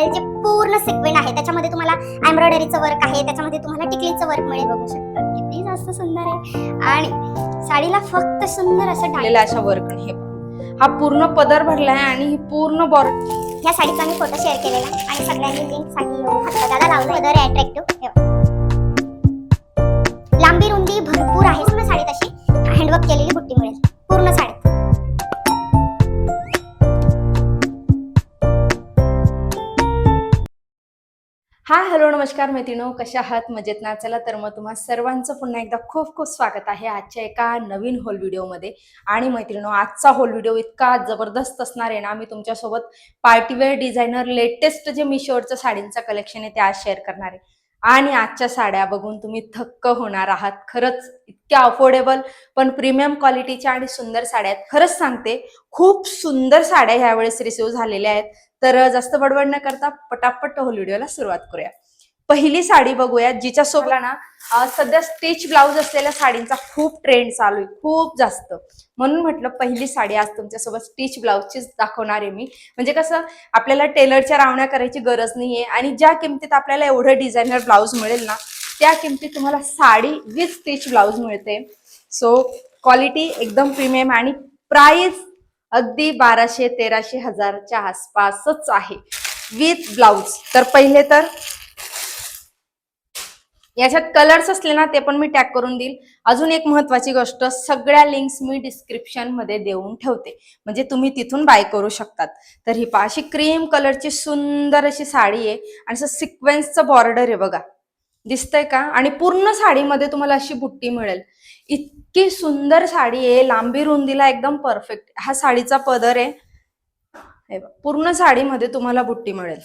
जे पूर्ण सिक्वेंट आहे त्याच्यामध्ये तुम्हाला एम्ब्रॉयडरीचं वर्क आहे, त्याच्यामध्ये तुम्हाला टिकलीचं वर्क मिळेल. बघू शकता किती जास्त सुंदर आहे. आणि साडीला फक्त सुंदर असं टाकलेलं अशा वर्क हे हा पूर्ण पदर भरला आहे आणि ही पूर्ण बॉर्डर. या साडीचा मी फोटो शेअर केलेला आणि सगळ्यांनी लिंक साठी दादा लावलं. पदर आहे अट्रॅक्टिव्ह, लांबी रुंदी भरपूर आहे. पूर्ण साडीत अशी हँडवर्क केलेली बुट्टी मिळेल पूर्ण साडीत. हाय हॅलो नमस्कार मैत्रिणो, कशा आहात? मजेत ना? चला तर मग तुम्हा सर्वांचं पुन्हा एकदा खूप खूप स्वागत आहे आजच्या एका नवीन होल व्हिडिओमध्ये. आणि मैत्रिणो, आजचा होल व्हिडिओ इतका जबरदस्त असणार आहे ना, मी तुमच्यासोबत पार्टीवेअर डिझायनर लेटेस्ट जे मिशोवरचं साडींचं कलेक्शन आहे ते आज शेअर करणार आहे. आणि आजच्या साड्या बघून तुम्ही थक्क होणार आहात. खरंच इतक्या अफोर्डेबल पण प्रीमियम क्वालिटीच्या आणि सुंदर साड्या आहेत. खरंच सांगते, खूप सुंदर साड्या ह्यावेळेस रिसीव्ह झालेल्या आहेत. तर जास्त बडबड न करता पटापट होल व्हिडिओला सुरुवात करूया. पहिली साडी बघूया, जिच्या सोबत ना सध्या स्टिच ब्लाउज असलेल्या साडींचा खूप ट्रेंड चालू आहे, खूप जास्त. म्हणून म्हटलं पहिली साडी आज तुमच्यासोबत स्टिच ब्लाउजचीच दाखवणार आहे मी. म्हणजे कसं, आपल्याला टेलरच्या रावण्या करायची गरज नाहीये आणि ज्या किमतीत आपल्याला एवढं डिझायनर ब्लाउज मिळेल ना, त्या किमतीत तुम्हाला साडी विथ स्टिच ब्लाउज मिळते. सो क्वालिटी एकदम प्रीमियम आणि प्राइस अगदी 1200-1300 हजारच्या आसपासच आहे विथ ब्लाउज. तर पहिले तर याच्यात कलर्स असले ना ते पण मी टॅग करून देईल. अजून एक महत्वाची गोष्ट, सगळ्या लिंक्स मी डिस्क्रिप्शन मध्ये देऊन ठेवते, म्हणजे तुम्ही तिथून बाय करू शकतात. तर ही अशी क्रीम कलरची सुंदर अशी साडी आहे आणि असं सिक्वेन्सचं बॉर्डर आहे बघा, दिसतंय का? आणि पूर्ण साडीमध्ये तुम्हाला अशी बुट्टी मिळेल. इतकी सुंदर साडी आहे, लांबी रुंदीला एकदम परफेक्ट. हा साडीचा पदर आहे, पूर्ण साडीमध्ये तुम्हाला बुट्टी मिळेल.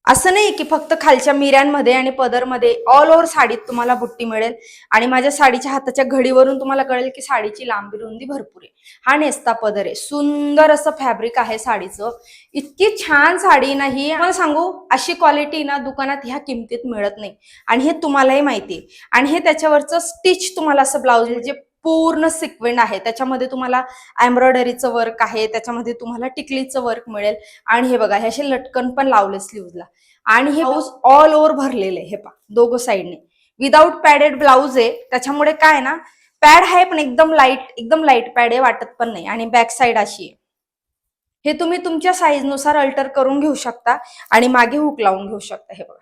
असं नाही की फक्त खालच्या मिऱ्यांमध्ये आणि पदरमध्ये, ऑल ओव्हर साडीत तुम्हाला बुट्टी मिळेल. आणि माझ्या साडीच्या हाताच्या घडीवरून तुम्हाला कळेल की साडीची लांबी रुंदी भरपूर आहे. हा नेस्ता पदर आहे, सुंदर असं फॅब्रिक आहे साडीचं. इतकी छान साडी नाही, मला सांगू, अशी क्वालिटी ना दुकानात ह्या किमतीत मिळत नाही. आणि हे तुम्हालाही माहिती आहे. आणि हे त्याच्यावरचं स्टिच तुम्हाला असं ब्लाउज म्हणजे पूर्ण सिक्वेंट आहे, त्याच्यामध्ये तुम्हाला एम्ब्रॉयडरीचं वर्क आहे, त्याच्यामध्ये तुम्हाला टिकलीचं वर्क मिळेल. आणि हे बघा, हे असे लटकन पण लावले स्लीव्हजला. आणि हे ब्लाउज ऑल ओव्हर भरलेले, हे पहा दोघं साईडने. विदाउट पॅडेड ब्लाउज आहे, त्याच्यामुळे काय ना, पॅड आहे पण एकदम लाईट पॅड आहे, वाटत पण नाही. आणि बॅक साईड अशी आहे. हे तुम्ही तुमच्या साईज नुसार अल्टर करून घेऊ शकता आणि मागे हुक लावून घेऊ शकता. हे बघा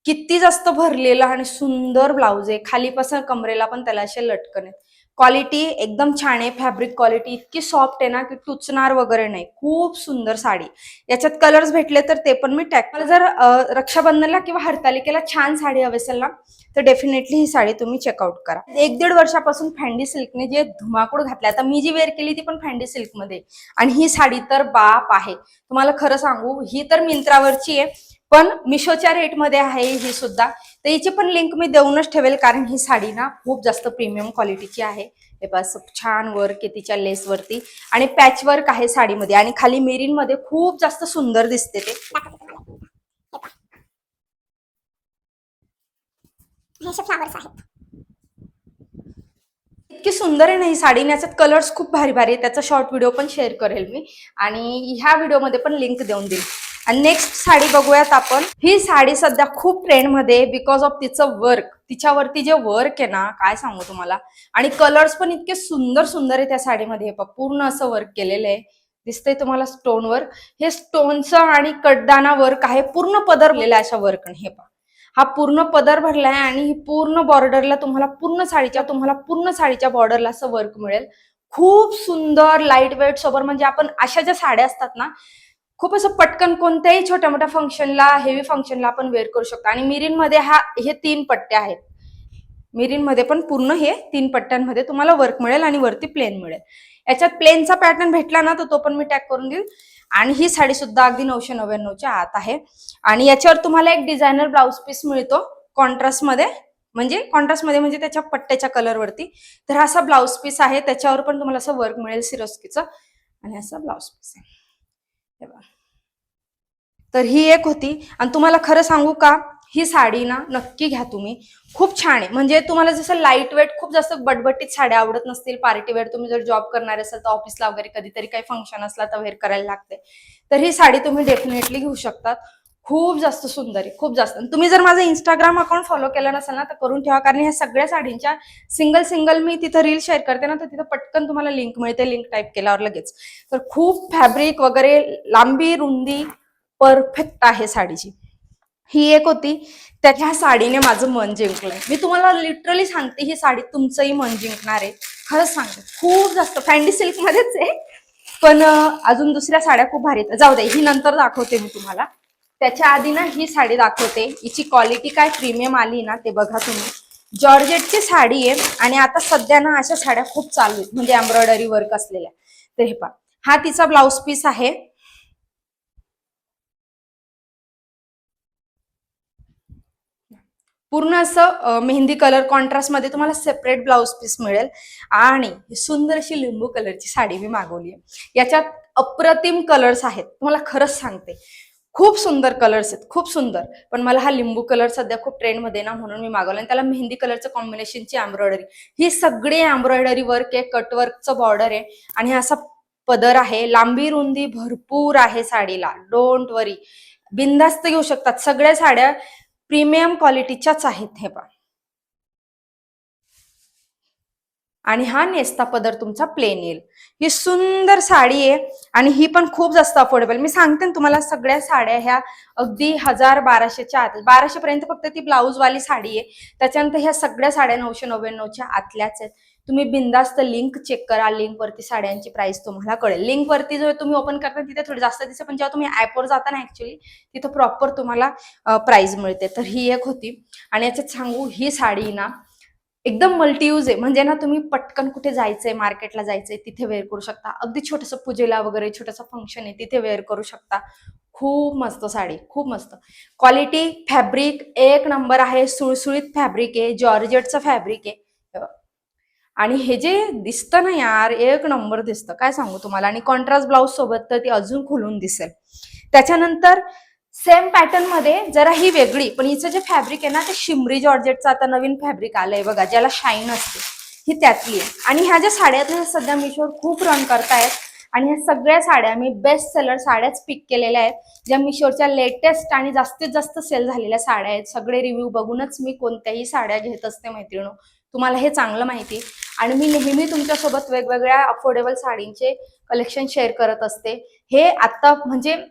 किती जास्त भरलेला आणि सुंदर ब्लाउज आहे. खालीपासून कमरेला पण त्याला असे लटकन आहेत. क्वालिटी एकदम छान आहे, फॅब्रिक क्वालिटी इतकी सॉफ्ट आहे ना की टुचणार वगैरे नाही. खूप सुंदर साडी. याच्यात कलर्स भेटले तर ते पण मी टॅग. मला जर रक्षाबंधनला किंवा हरतालिकेला छान साडी हवी असेल ना, तर डेफिनेटली ही साडी तुम्ही चेकआउट करा. 1-1.5 वर्षापासून फॅन्डी सिल्कने जे धुमाकूळ घातले, आता मी जी वेअर केली ती पण फॅन्डी सिल्क मध्ये, आणि ही साडी तर बाप आहे. तुम्हाला खरं सांगू, ही तर मिंत्रावरची आहे पण मिशोच्या रेटमध्ये आहे ही सुद्धा. तर हिची पण लिंक मी देऊनच ठेवेल, कारण ही साडी ना खूप जास्त प्रीमियम क्वालिटीची आहे. हे बस छान वर्क आहे तिच्या लेस वरती आणि पॅच वर्क आहे साडीमध्ये, आणि खाली मेरीन मध्ये खूप जास्त सुंदर दिसते ते. फ्लावर्स आहेत. इतकी सुंदर आहे ना ही साडी. याच्यात कलर्स खूप भारी भारी आहे, त्याचा शॉर्ट व्हिडिओ पण शेअर करेल मी आणि ह्या व्हिडिओमध्ये पण लिंक देऊन देईल. आणि नेक्स्ट साडी बघूयात आपण. ही साडी सध्या खूप ट्रेंड मध्ये बिकॉज ऑफ तिचं वर्क. तिच्यावरती जे वर्क आहे ना, काय सांगू तुम्हाला. आणि कलर्स पण इतके सुंदर सुंदर आहे त्या साडीमध्ये. पूर्ण असं वर्क केलेलं आहे, दिसतंय तुम्हाला स्टोन वर्क. हे स्टोनचं आणि कड्डाना वर्क आहे, पूर्ण पदर भरलेला अशा वर्क. हे पहा, हा पूर्ण पदर भरलाय आणि ही पूर्ण बॉर्डरला तुम्हाला पूर्ण साडीच्या बॉर्डरला असं वर्क मिळेल. खूप सुंदर लाईट वेट सोबत. म्हणजे आपण अशा ज्या साड्या असतात ना, खूप असं पटकन कोणत्याही छोट्या मोठ्या फंक्शनला, हेवी फंक्शनला आपण वेअर करू शकतो. आणि मिरीन मध्ये हे 3 पट्ट्या आहेत. मिरीन मध्ये पण पूर्ण हे 3 पट्ट्यांमध्ये तुम्हाला वर्क मिळेल आणि वरती प्लेन मिळेल. याच्यात प्लेनचा पॅटर्न भेटला ना तर तो पण मी टॅग करून देईल. आणि ही साडी सुद्धा अगदी 999च्या आत आहे. आणि याच्यावर तुम्हाला एक डिझायनर ब्लाउज पीस मिळतो कॉन्ट्रास्ट मध्ये, म्हणजे त्याच्या पट्ट्याच्या कलर वरती. तर हा असा ब्लाउज पीस आहे, त्याच्यावर पण तुम्हाला असं वर्क मिळेल सिरोस्कीचं. आणि असा ब्लाउज पीस आहे. तर ही एक होती. आणि तुम्हाला खरं सांगू का, ही साडी ना नक्की घ्या तुम्ही, खूप छान आहे. म्हणजे तुम्हाला जसं लाईट वेट खूप जास्त बटबटीत साड्या आवडत नसतील, पार्टी वेअर तुम्ही जर जॉब करणार असाल तर ऑफिसला वगैरे कधीतरी काही फंक्शन असला तर वेअर करायला लागते, तर ही साडी तुम्ही डेफिनेटली घेऊ शकतात. खूप जास्त सुंदर आहे, खूप जास्त. तुम्ही जर माझं इंस्टाग्राम अकाउंट फॉलो केलं नसेल ना तर करून ठेवा, कारण ह्या सगळ्या साडींच्या सिंगल सिंगल मी तिथं रील शेअर करते ना, तर तिथं पटकन तुम्हाला लिंक मिळते, लिंक टाईप केल्यावर लगेच. तर खूप फॅब्रिक वगैरे, लांबी रुंदी परफेक्ट आहे साडीची. ही एक होती, त्याच्या साडीने माझं मन जिंकलंय. मी तुम्हाला लिटरली सांगते, ही साडी तुमचंही मन जिंकणार आहे. खरंच सांगते, खूप जास्त फॅन्डी सिल्क मध्येच आहे, पण अजून दुसऱ्या साड्या खूप भारी आहेत. जाऊ दे, ही नंतर दाखवते मी तुम्हाला. त्याच्या आधी ना ही साडी दाखवते. हिची क्वालिटी काय प्रीमियम आली ना ते बघा तुम्ही. जॉर्जेटची साडी आहे आणि आता सध्या ना अशा साड्या खूप चालू आहेत, म्हणजे एम्ब्रॉयडरी वर्क असलेल्या. तर हे पहा, हा तिचा ब्लाउज पीस आहे. पूर्ण असं मेहंदी कलर कॉन्ट्रास्ट मध्ये तुम्हाला सेपरेट ब्लाउज पीस मिळेल. आणि सुंदर अशी लिंबू कलरची साडी मी मागवली आहे. याच्यात अप्रतिम कलर्स आहेत, तुम्हाला खरंच सांगते. खूप सुंदर कलर्स आहेत, खूप सुंदर. पण मला हा लिंबू कलर सध्या खूप ट्रेंड मध्ये ना, म्हणून मी मागवला. आणि त्याला मेहंदी कलरचं कॉम्बिनेशनची एम्ब्रॉयडरी, ही सगळी एम्ब्रॉयडरी वर्क आहे, कटवर्कचं बॉर्डर आहे आणि असा पदर आहे. लांबी रुंदी भरपूर आहे साडीला, डोंट वरी, बिंदास्त घेऊ शकतात. सगळ्या साड्या प्रीमियम क्वालिटीच्याच आहेत. हे पहा, आणि हा नेस्ता पदर तुमचा प्लेन येईल. ही सुंदर साडी आहे आणि ही पण खूप जास्त अफोर्डेबल. मी सांगते ना तुम्हाला, सगळ्या साड्या ह्या अगदी 1000-1200च्या आत, 1200 पर्यंत फक्त ती ब्लाऊज वाली साडी आहे. त्याच्यानंतर ह्या सगळ्या साड्या 999च्या आतल्याच आहेत. तुम्ही बिंदास्त लिंक चेक करा, लिंक वरती साड्यांची प्राइस तुम्हाला कळेल. लिंक वरती जो तुम्ही ओपन करता तिथे थोडी जास्त दिसते, पण जेव्हा तुम्ही ऍपवर जाता ना ऍक्च्युअली तिथं प्रॉपर तुम्हाला प्राइस मिळते. तर ही एक होती. आणि याच्यात सांगू, ही साडी ना एकदम मल्टी यूज आहे. म्हणजे ना तुम्ही पटकन कुठे जायचंय, मार्केटला जायचंय, तिथे वेअर करू शकता. अगदी छोटंसं पूजेला वगैरे छोटंसं फंक्शन आहे तिथे वेअर करू शकता. खूप मस्त साडी, खूप मस्त. क्वालिटी, फॅब्रिक एक नंबर आहे. सुळसुळीत फॅब्रिक आहे, जॉर्जेटचं फॅब्रिक आहे. आणि हे जे दिसतं ना यार, एक नंबर दिसतं, काय सांगू तुम्हाला. आणि कॉन्ट्रास्ट ब्लाउज सोबत तर ती अजून खुलून दिसेल. त्याच्यानंतर सेम पॅटर्न मध्ये जरा ही वेगळी, पण हिचं जे फॅब्रिक आहे ना ते शिमरी जॉर्जेटचं आता नवीन फॅब्रिक आलंय बघा, ज्याला शाईन असते, ही त्यातली आहे. आणि ह्या ज्या साड्या आहेत सध्या मिशोवर खूप रन करतायत. आणि ह्या सगळ्या साड्या मी बेस्ट सेलर साड्याच पिक केलेल्या आहेत, ज्या मिशोरच्या लेटेस्ट आणि जास्तीत जास्त सेल झालेल्या साड्या आहेत. सगळे रिव्ह्यू बघूनच मी कोणत्याही साड्या घेत असते मैत्रिणो, तुम्हाला हे चांगलं माहिती. आणि मी नेहमी तुमच्यासोबत वेगवेगळ्या अफोर्डेबल साडींचे कलेक्शन शेअर करत असते. हे आता म्हणजे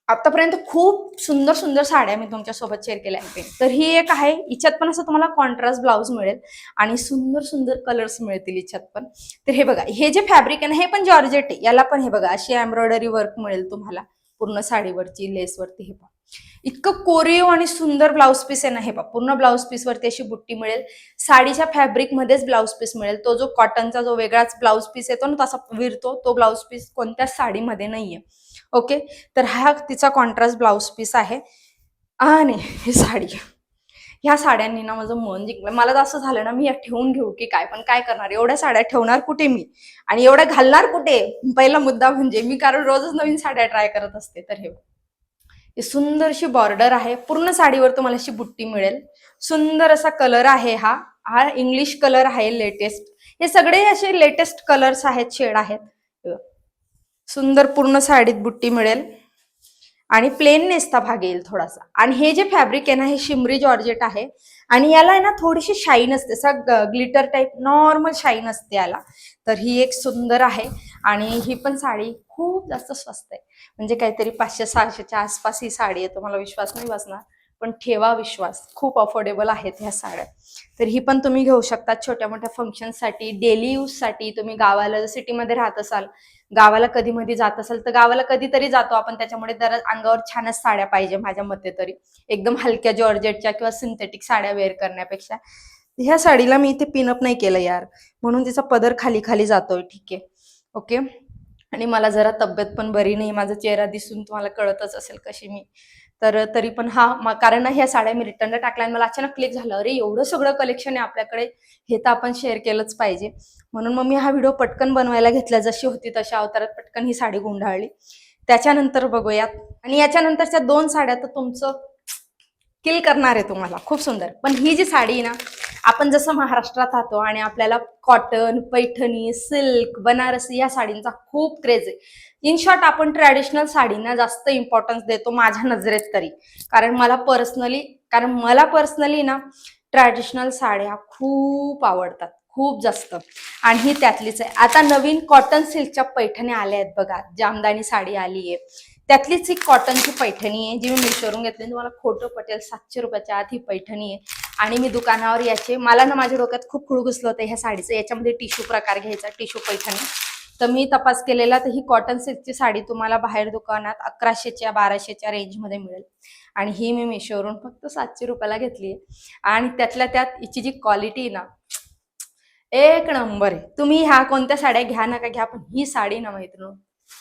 आतापर्यंत खूप सुंदर सुंदर साड्या मी तुमच्यासोबत शेअर केल्या आहेत. तर ही एक आहे, हिच्यात पण असं तुम्हाला कॉन्ट्रास्ट ब्लाउज मिळेल आणि सुंदर सुंदर कलर्स मिळतील हिच्यात पण. तर हे बघा, हे जे फॅब्रिक आहे ना हे पण जॉर्जेट आहे. याला पण हे बघा अशी एम्ब्रॉयडरी वर्क मिळेल तुम्हाला पूर्ण साडीवरची, लेसवरती. हे पहा, इतकं कोरिओ आणि सुंदर ब्लाउज पीस आहे ना. हे पहा, पूर्ण ब्लाउज पीस वरती अशी बुट्टी मिळेल. साडीच्या फॅब्रिक मध्येच ब्लाउज पीस मिळेल. तो जो कॉटनचा जो वेगळाच ब्लाउज पीस येतो ना तसा विरतो, तो ब्लाउज पीस कोणत्याच साडीमध्ये नाहीये. ओके, तर हा तिचा कॉन्ट्रास्ट ब्लाउज पीस आहे. आणि ही साडी, ह्या साड्यांनी ना माझं मन जिंकलं. मला तर असं झालं ना, मी या ठेवून घेऊ की काय, पण काय करणार, एवढ्या साड्या ठेवणार कुठे मी आणि एवढ्या घालणार कुठे, पहिला मुद्दा म्हणजे मी, कारण रोजच नवीन साड्या ट्राय करत असते. तर हे सुंदरशी बॉर्डर आहे, पूर्ण साडीवर तुम्हाला अशी बुट्टी मिळेल. सुंदर असा कलर आहे. हा हा इंग्लिश कलर आहे, लेटेस्ट. हे सगळे असे लेटेस्ट कलर्स आहेत, शेड आहेत. सुंदर पूर्ण साडीत बुट्टी मिळेल आणि प्लेन नेसता भाग येईल थोडासा. आणि हे जे फॅब्रिक आहे ना हे शिमरी जॉर्जेट आहे आणि याला आहे ना थोडीशी शाईन असते, ग्लिटर टाईप नॉर्मल शाईन असते याला. तर ही एक सुंदर आहे. आणि ही पण साडी खूप जास्त स्वस्त आहे, म्हणजे काहीतरी 500-600च्या आसपास ही साडी आहे. तुम्हाला विश्वास नाही बसणार, पण ठेवा विश्वास, खूप अफोर्डेबल आहेत ह्या साड्या. तर ही पण तुम्ही घेऊ शकता छोट्या मोठ्या फंक्शनसाठी, डेली यूजसाठी. तुम्ही गावाला सिटीमध्ये राहत असाल, गावाला कधी मध्ये जात असाल, तर गावाला कधीतरी जातो आपण, त्याच्यामुळे जरा अंगावर छानच साड्या पाहिजे माझ्या मते तरी, एकदम हलक्या जॉर्जेटच्या किंवा सिंथेटिक साड्या वेअर करण्यापेक्षा. ह्या साडीला मी इथे पिनअप नाही केलं यार, म्हणून तिचा पदर खाली खाली जातोय. ठीक आहे, ओके. आणि मला जरा तब्येत पण बरी नाही, माझा चेहरा दिसून तुम्हाला कळतच असेल कशी मी. तर तरी पण कारण ह्या साड्या मी रिटर्नला टाकल्या आणि मला अचानक क्लिक झालं, अरे एवढं सगळं कलेक्शन आहे आपल्याकडे, हे तर आपण शेअर केलंच पाहिजे. म्हणून मग मी हा व्हिडिओ पटकन बनवायला घेतला, जशी होती तशा अवतारात पटकन ही साडी गुंडाळली. त्याच्यानंतर बघूयात. आणि याच्यानंतरच्या 2 साड्या तर तुमचं किल करणार आहे तुम्हाला, खूप सुंदर. पण ही जी साडी आहे ना, आपण जसं महाराष्ट्रात राहतो आणि आपल्याला कॉटन, पैठणी, सिल्क, बनारसी या साडींचा खूप क्रेज आहे. इन शॉर्ट आपण ट्रॅडिशनल साडींना जास्त इम्पॉर्टन्स देतो माझ्या नजरेत तरी. कारण मला पर्सनली ना ट्रॅडिशनल साड्या खूप आवडतात, खूप जास्त. आणि ही त्यातलीच आहे. आता नवीन कॉटन सिल्कच्या पैठण्या आल्या आहेत बघा, जामदानी साडी आली आहे, त्यातलीच एक कॉटनची पैठणी आहे जी मी मिशोवरून घेतली. तुम्हाला खोटं पटेल, 700 रुपयाच्या आत ही पैठणी आहे. आणि मी दुकानावर याचे, मला ना माझ्या डोक्यात खूप खुळ घुसलं होतं ह्या साडीचं, याच्यामध्ये टिश्यू प्रकार घ्यायचा, टिश्यू पैठणी. तर मी तपास केलेला, तर ही कॉटन सिल्कची साडी तुम्हाला बाहेर दुकानात 1100च्या 1200च्या रेंजमध्ये मिळेल. आणि ही मी मिशोवरून फक्त 700 रुपयाला घेतली आहे. आणि त्यातल्या त्यात हिची जी क्वालिटी ना, एक नंबर आहे. तुम्ही ह्या कोणत्या साड्या घ्या नका घ्या, पण ही साडी ना मैत्रिणी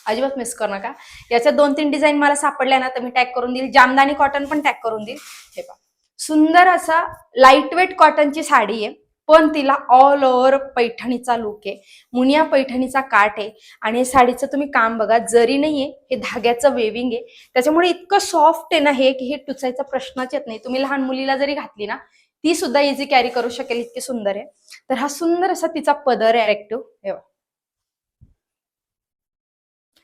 अजिबात मिस करू नका. याच्या 2-3 डिझाईन मला सापडल्या ना, तर मी टॅग करून देईल. जामदानी कॉटन पण टॅग करून देईल. हे पहा, सुंदर असा लाईट वेट कॉटनची साडी आहे, पण तिला ऑल ओव्हर पैठणीचा लुक आहे, मुनिया पैठणीचा काठ आहे. आणि या साडीचं तुम्ही काम बघा, जरी नाहीये, हे धाग्याचं वेविंग आहे, त्याच्यामुळे इतकं सॉफ्ट आहे ना हे, की हे टुचायचा प्रश्नच येत नाही. तुम्ही लहान मुलीला जरी घातली ना, ती सुद्धा इझी कॅरी करू शकेल, इतकी सुंदर आहे. तर हा सुंदर असा तिचा पदर आहे ऍक्टिव्ह.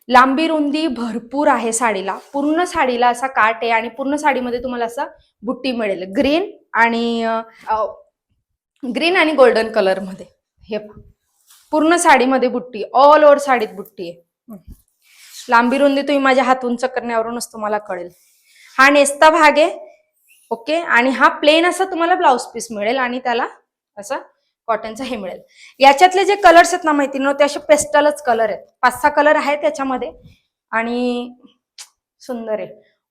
लांबी रुंदी भरपूर आहे साडीला, पूर्ण साडीला असा काट आहे आणि पूर्ण साडीमध्ये तुम्हाला असा बुट्टी मिळेल, ग्रीन आणि गोल्डन कलर मध्ये. हे पूर्ण साडीमध्ये बुट्टी, ऑल ओव्हर साडीत बुट्टी आहे. लांबी रुंदी तुम्ही माझ्या हात उंच करण्यावरूनच तुम्हाला कळेल. हा नेसता भाग आहे, ओके. आणि हा प्लेन असा तुम्हाला ब्लाउज पीस मिळेल आणि त्याला असं कॉटनचं हे मिळेल. याच्यातले जे कलर्स आहेत ना माहिती ना, ते असे पेस्टलच कलर आहेत, 5-6 कलर आहेत त्याच्यामध्ये. आणि सुंदर आहे,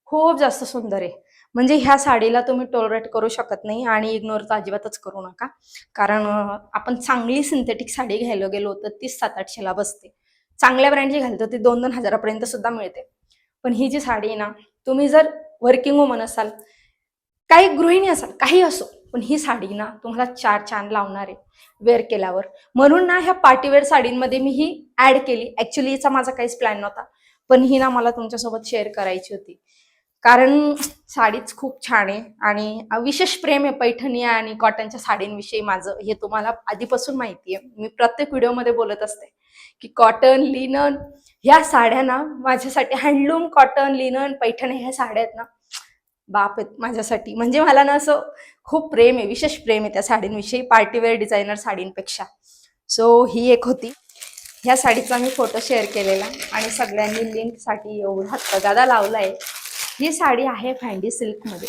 खूप जास्त सुंदर आहे. म्हणजे ह्या साडीला तुम्ही टॉलरेट करू शकत नाही आणि इग्नोर तर अजिबातच करू नका. कारण आपण चांगली सिंथेटिक साडी घ्यायला गेलो तर ती 700-800ला बसते. चांगल्या ब्रँडची घालतो ती 2-2 हजारापर्यंत सुद्धा मिळते. पण ही जी साडी आहे ना, तुम्ही जर वर्किंग वुमन असाल, काही गृहिणी असाल, काही असो, पण ही साडी ना तुम्हाला 4 चांद लावणार आहे वेअर केल्यावर. म्हणून ना ह्या पार्टीवेअर साडींमध्ये मी ही ऍड केली. ऍक्च्युली हिचा माझा काहीच प्लॅन नव्हता, पण ही ना मला तुमच्यासोबत शेअर करायची होती. कारण साडीच खूप छान आहे आणि विशेष प्रेम आहे पैठणी आणि कॉटनच्या साडींविषयी माझं, हे तुम्हाला आधीपासून माहिती आहे. मी प्रत्येक व्हिडिओमध्ये बोलत असते की कॉटन, लिनन ह्या साड्या ना माझ्यासाठी, हँडलूम, कॉटन, लिनन, पैठणी ह्या साड्या आहेत ना, बाप आहेत माझ्यासाठी. म्हणजे मला ना असं खूप प्रेम आहे, विशेष प्रेम आहे त्या साडींविषयी, पार्टीवेअर डिझायनर साडींपेक्षा. सो ही एक होती. ह्या साडीचा मी फोटो शेअर केलेला आणि सगळ्यांनी लिंकसाठी एवढा तगादा लावलाय. ही साडी आहे फॅन्डी सिल्कमध्ये,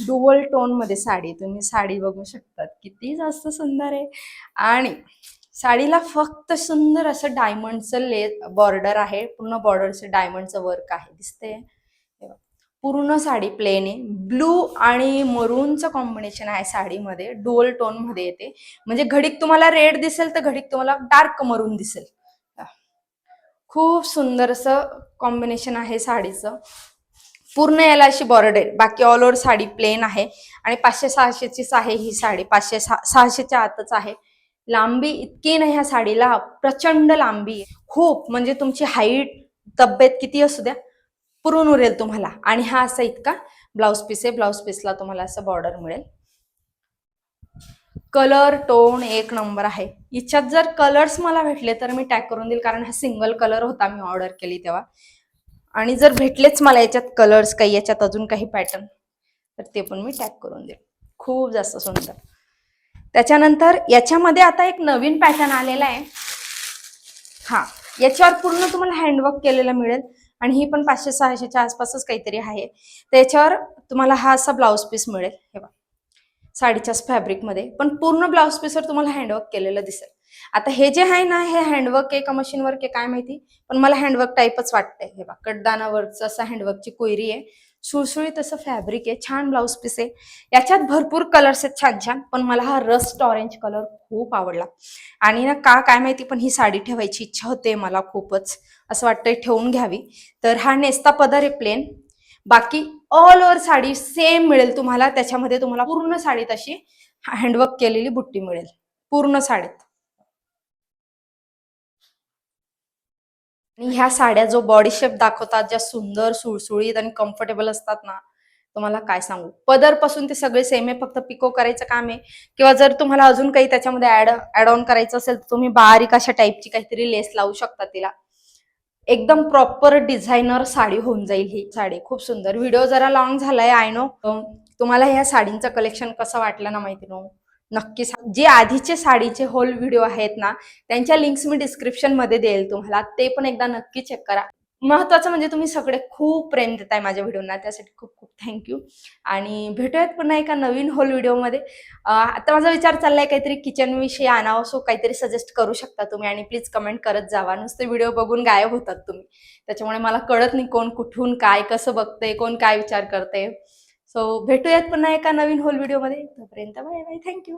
डुअल टोनमध्ये साडी. तुम्ही साडी बघू शकतात, किती जास्त सुंदर आहे. आणि साडीला फक्त सुंदर असं डायमंडचं बॉर्डर आहे, पूर्ण बॉर्डरचं डायमंडचं वर्क आहे, दिसते. पूर्ण साडी प्लेन आहे, ब्लू आणि मरूनचं कॉम्बिनेशन आहे साडीमध्ये, डुअल टोन मध्ये येते. म्हणजे घडीक तुम्हाला रेड दिसेल तर घडीक तुम्हाला डार्क मरून दिसेल. खूप सुंदर असं कॉम्बिनेशन आहे साडीचं. पूर्ण याला अशी बॉर्डर आहे, बाकी ऑल ओव्हर साडी प्लेन आहे. आणि 500-600चीच आहे ही साडी, 500-600च्या आतच आहे. लांबी इतकी नाही ह्या साडीला, प्रचंड लांबी आहे, खूप. म्हणजे तुमची हाईट, तब्येत किती असू द्या, पुरून उरेल तुम्हाला. आणि हा असा इतका ब्लाउज पीस आहे, ब्लाउज पीसला तुम्हाला असं बॉर्डर मिळेल. कलर टोन एक नंबर आहे. याच्यात जर कलर्स मला भेटले तर मी टॅग करून देईल, कारण हा सिंगल कलर होता मी ऑर्डर केली तेव्हा. आणि जर भेटलेच मला याच्यात कलर्स काही, याच्यात अजून काही पॅटर्न, तर ते पण मी टॅग करून देईल. खूप जास्त सुंदर. त्याच्यानंतर याच्यामध्ये आता एक नवीन पॅटर्न आलेला आहे. हा, याच्यावर पूर्ण तुम्हाला हँडवर्क केलेलं मिळेल आणि ही पण 500-600च्या आसपासच काहीतरी आहे. त्याच्यावर तुम्हाला हा असा ब्लाउज पीस मिळेल, हे बघा, साडीच्याच फॅब्रिकमध्ये, पण पूर्ण ब्लाउज पीसवर तुम्हाला हँडवर्क केलेलं दिसेल. आता हे जे आहे ना, हे हँडवर्क आहे का मशीन वर्क आहे काय माहिती, पण मला हँडवर्क टाईपच वाटतंय. हे बघा, कटदानावरचं असं हँडवर्कची कोयरी आहे, सुळसुळीत असं फॅब्रिक आहे, छान ब्लाउज पीस आहे. याच्यात भरपूर कलर्स आहेत छान छान, पण मला हा रस्ट ऑरेंज कलर खूप आवडला. आणि ना काय माहिती, पण ही साडी ठेवायची इच्छा होते मला खूपच, असं वाटतंय ठेवून घ्यावी. तर हा नेसता पदर आहे प्लेन, बाकी ऑल ओव्हर साडी सेम मिळेल तुम्हाला. त्याच्यामध्ये तुम्हाला पूर्ण साडीत अशी हँडवर्क केलेली बुट्टी मिळेल, पूर्ण साडीत. आणि ह्या साड्या जो बॉडी शेप दाखवतात, ज्या सुंदर सुळसुळीत आणि कम्फर्टेबल असतात ना, तुम्हाला काय सांगू. पदर पासून ते सगळे सेम आहे, फक्त पिको करायचं काम आहे. किंवा जर तुम्हाला अजून काही त्याच्यामध्ये ऍड ऑन करायचं असेल तर तुम्ही बारीक अशा टाईपची काहीतरी लेस लावू शकता तिला. एकदम प्रॉपर डिझायनर साडी होऊन जाईल ही साडी. खूप सुंदर. व्हिडिओ जरा लॉंग झालाय आय नो. तुम्हाला ह्या साडींचं कलेक्शन कसं वाटलं ना मैत्रिणींनो, नक्की जे आधीचे साडीचे होल व्हिडिओ आहेत ना त्यांच्या लिंक्स मी डिस्क्रिप्शन मध्ये देईल तुम्हाला, ते पण एकदा नक्की चेक करा. महत्वाचं म्हणजे तुम्ही सगळे खूप प्रेम देताय माझ्या व्हिडिओना, त्यासाठी खूप खूप थँक्यू. आणि भेटूयात पुन्हा एका नवीन होल व्हिडिओमध्ये. आता माझा विचार चाललाय काहीतरी किचन विषयी आणावं, सो काहीतरी सजेस्ट करू शकता तुम्ही आणि प्लीज कमेंट करत जावा. नुसते व्हिडिओ बघून गायब होतात तुम्ही, त्याच्यामुळे मला कळत नाही कोण कुठून काय कसं बघतंय, कोण काय विचार करते. सो भेटूयात पुन्हा एका नवीन होल व्हिडिओमध्ये. तोपर्यंत बाय बाय, थँक्यू.